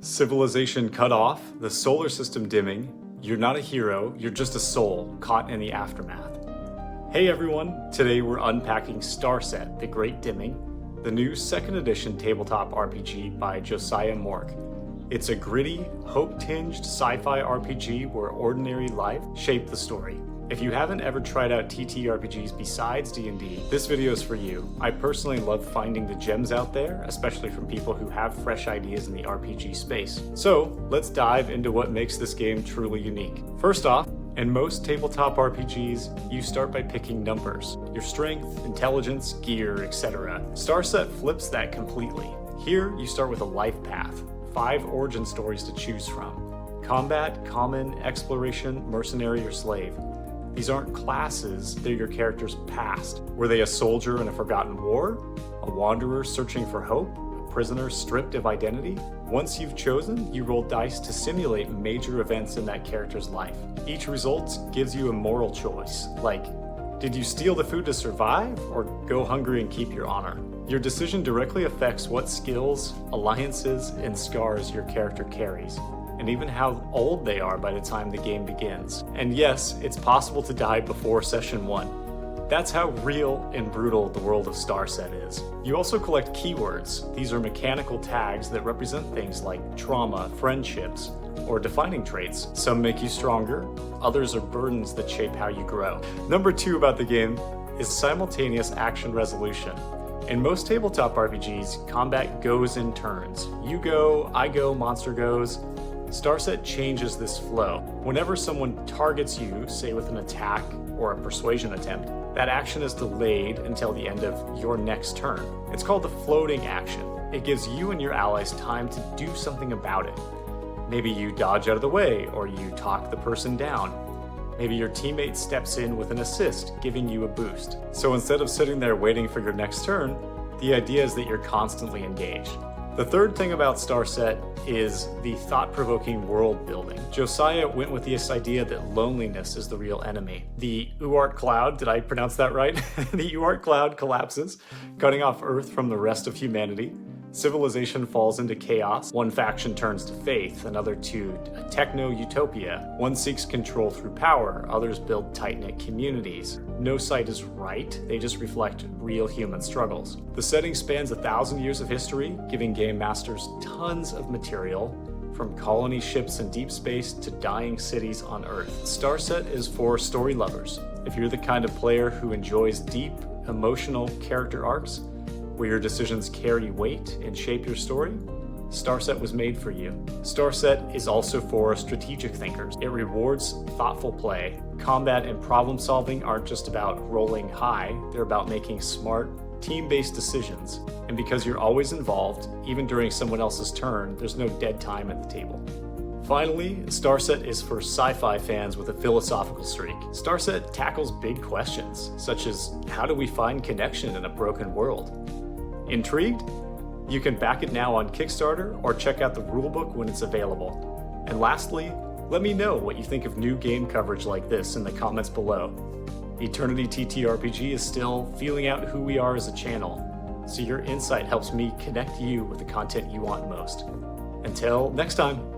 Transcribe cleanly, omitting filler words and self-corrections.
Civilization cut off, the solar system dimming, you're not a hero, you're just a soul caught in the aftermath. Hey everyone, today we're unpacking Starset, The Great Dimming, the new 2nd edition tabletop RPG by Josiah Mork. It's a gritty, hope-tinged sci-fi RPG where ordinary life shaped the story. If you haven't ever tried out TTRPGs besides D&D, this video is for you. I personally love finding the gems out there, especially from people who have fresh ideas in the RPG space. So, let's dive into what makes this game truly unique. First off, in most tabletop RPGs, you start by picking numbers. Your strength, intelligence, gear, etc. Starset flips that completely. Here, you start with a life path, 5 origin stories to choose from. Combat, common, exploration, mercenary, or slave. These aren't classes, they're your character's past. Were they a soldier in a forgotten war? A wanderer searching for hope? A prisoner stripped of identity? Once you've chosen, you roll dice to simulate major events in that character's life. Each result gives you a moral choice, like, did you steal the food to survive, or go hungry and keep your honor? Your decision directly affects what skills, alliances, and scars your character carries, and even how old they are by the time the game begins. And yes, it's possible to die before session 1. That's how real and brutal the world of Starset is. You also collect keywords. These are mechanical tags that represent things like trauma, friendships, or defining traits. Some make you stronger, others are burdens that shape how you grow. Number 2 about the game is simultaneous action resolution. In most tabletop RPGs, combat goes in turns. You go, I go, monster goes. Starset changes this flow. Whenever someone targets you, say with an attack or a persuasion attempt, that action is delayed until the end of your next turn. It's called the floating action. It gives you and your allies time to do something about it. Maybe you dodge out of the way, or you talk the person down. Maybe your teammate steps in with an assist, giving you a boost. So instead of sitting there waiting for your next turn, the idea is that you're constantly engaged. The third thing about Starset is the thought-provoking world building. Josiah went with this idea that loneliness is the real enemy. The Uart cloud, did I pronounce that right? The Uart cloud collapses, cutting off Earth from the rest of humanity. Civilization falls into chaos. One faction turns to faith, another to a techno-utopia. One seeks control through power, others build tight-knit communities. No site is right, they just reflect real human struggles. The setting spans 1,000 years of history, giving game masters tons of material, from colony ships in deep space to dying cities on Earth. Starset is for story lovers. If you're the kind of player who enjoys deep, emotional character arcs, where your decisions carry weight and shape your story, Starset was made for you. Starset is also for strategic thinkers. It rewards thoughtful play. Combat and problem solving aren't just about rolling high, they're about making smart, team-based decisions. And because you're always involved, even during someone else's turn, there's no dead time at the table. Finally, Starset is for sci-fi fans with a philosophical streak. Starset tackles big questions, such as how do we find connection in a broken world? Intrigued? You can back it now on Kickstarter or check out the rulebook when it's available. And lastly, let me know what you think of new game coverage like this in the comments below. Eternity TTRPG is still feeling out who we are as a channel, so your insight helps me connect you with the content you want most. Until next time.